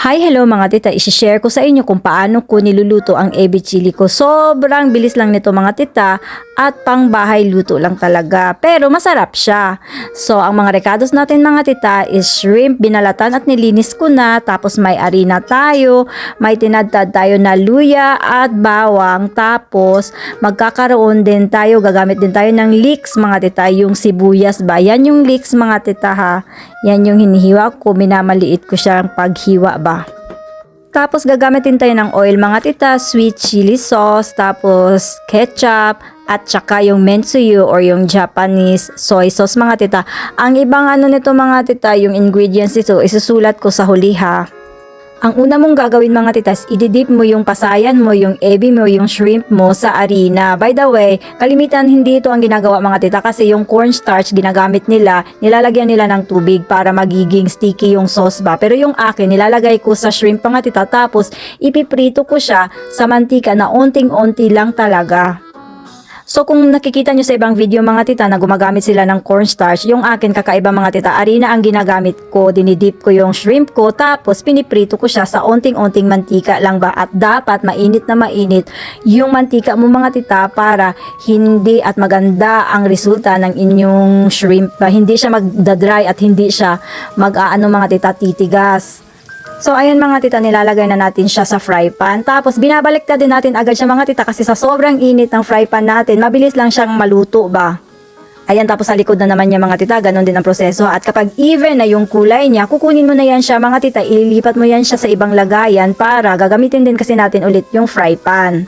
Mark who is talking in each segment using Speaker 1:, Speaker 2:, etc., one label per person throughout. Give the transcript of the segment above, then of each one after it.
Speaker 1: Hi, hello mga tita. Isishare ko sa inyo kung paano ko niluluto ang ebi chili ko. Sobrang bilis lang nito mga tita at pang bahay luto lang talaga. Pero masarap siya. So, ang mga recados natin mga tita is shrimp, binalatan at nilinis ko na. Tapos may harina tayo, may tinadtad tayo na luya at bawang. Tapos magkakaroon din tayo, gagamit din tayo ng leeks mga tita, yung sibuyas ba. Yan yung leeks mga tita ha. Yan yung hinihiwa ko, minamaliit ko siyang paghiwa ba. Tapos gagamitin tayo ng oil mga tita, sweet chili sauce, tapos ketchup, at saka yung mensuyu or yung Japanese soy sauce mga tita. Ang ibang ano nito mga tita, yung ingredients nito, isusulat ko sa huli ha. Ang una mong gagawin mga titas, ididip mo yung pasayan mo, yung ebi mo, yung shrimp mo sa harina. By the way, kalimitan hindi ito ang ginagawa mga tita kasi yung cornstarch ginagamit nila, nilalagyan nila ng tubig para magiging sticky yung sauce ba. Pero yung akin, nilalagay ko sa shrimp mga tita tapos ipiprito ko siya sa mantika na onting-onti lang talaga. So kung nakikita nyo sa ibang video mga tita na gumagamit sila ng cornstarch, yung akin kakaiba mga tita, harina ang ginagamit ko, dinidip ko yung shrimp ko, tapos piniprito ko siya sa onting-onting mantika lang ba, at dapat mainit na mainit yung mantika mo mga tita para hindi at maganda ang resulta ng inyong shrimp, hindi siya magdadry at hindi siya mag-aano mga tita titigas. So, ayan mga tita, nilalagay na natin siya sa fry pan. Tapos, binabaliktad din natin agad siya mga tita kasi sa sobrang init ng fry pan natin, mabilis lang siyang maluto ba. Ayan, tapos sa likod na naman niya mga tita, ganun din ang proseso. At kapag even na yung kulay niya, kukunin mo na yan siya mga tita, ililipat mo yan siya sa ibang lagayan para gagamitin din kasi natin ulit yung fry pan.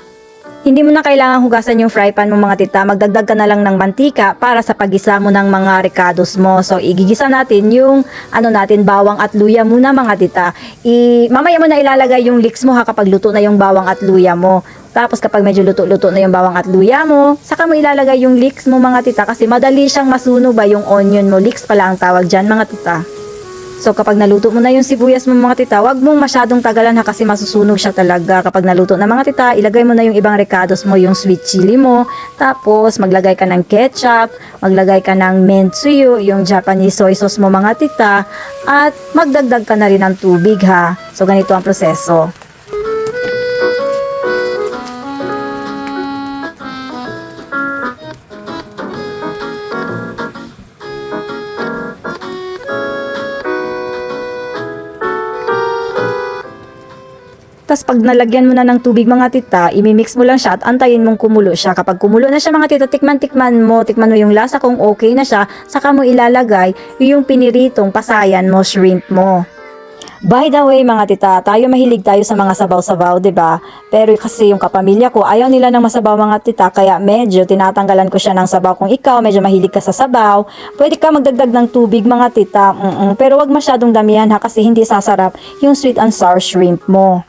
Speaker 1: Hindi mo na kailangan hugasan yung fry pan mo mga tita, magdagdag ka na lang ng mantika para sa paggisa mo ng mga recados mo. So igigisa natin yung natin bawang at luya muna mga tita. Mamaya mo na ilalagay yung leeks mo ha kapag luto na yung bawang at luya mo. Tapos kapag medyo luto-luto na yung bawang at luya mo, saka mo ilalagay yung leeks mo mga tita kasi madali siyang masunog ba yung onion mo. Leeks pala ang tawag dyan mga tita. So kapag naluto mo na yung sibuyas mo mga tita, wag mong masyadong tagalan ha kasi masusunog siya talaga. Kapag naluto na mga tita, ilagay mo na yung ibang recados mo, yung sweet chili mo. Tapos maglagay ka ng ketchup, maglagay ka ng mensuyu, yung Japanese soy sauce mo mga tita. At magdagdag ka na rin ng tubig ha. So ganito ang proseso. Tapos pag nalagyan mo na ng tubig mga tita, imimix mo lang siya at antayin mong kumulo siya. Kapag kumulo na siya mga tita, tikman mo yung lasa kung okay na siya, saka mo ilalagay yung piniritong pasayan mo, shrimp mo. By the way mga tita, mahilig tayo sa mga sabaw-sabaw, 'di ba? Pero kasi yung kapamilya ko, ayaw nila ng masabaw mga tita, kaya medyo tinatanggalan ko siya ng sabaw. Kung ikaw medyo mahilig ka sa sabaw, pwede ka magdagdag ng tubig mga tita. Pero wag masyadong damihan ha kasi hindi sasarap yung sweet and sour shrimp mo.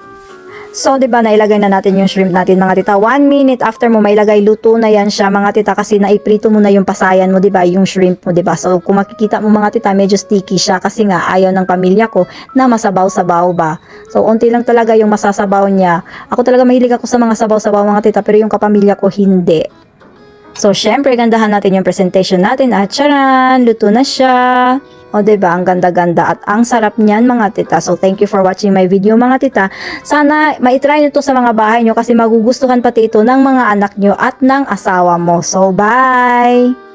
Speaker 1: So, 'di ba, nailagay na natin yung shrimp natin mga tita. 1 minute after mo mailagay, luto na yan siya mga tita kasi naiprito mo na yung pasayan mo, 'di ba, yung shrimp mo, 'di ba? So, kung makikita mo mga tita, medyo sticky siya kasi nga ayaw ng pamilya ko na masabaw-sabaw ba. So, unti lang talaga yung masasabaw niya. Ako talaga mahilig ako sa mga sabaw-sabaw mga tita, pero yung kapamilya ko hindi. So, syempre, gandahan natin yung presentation natin at charan, luto na siya. O, diba? Ang ganda-ganda at ang sarap niyan mga tita. So, thank you for watching my video mga tita. Sana maitry nyo to sa mga bahay nyo kasi magugustuhan pati ito ng mga anak nyo at ng asawa mo. So, bye!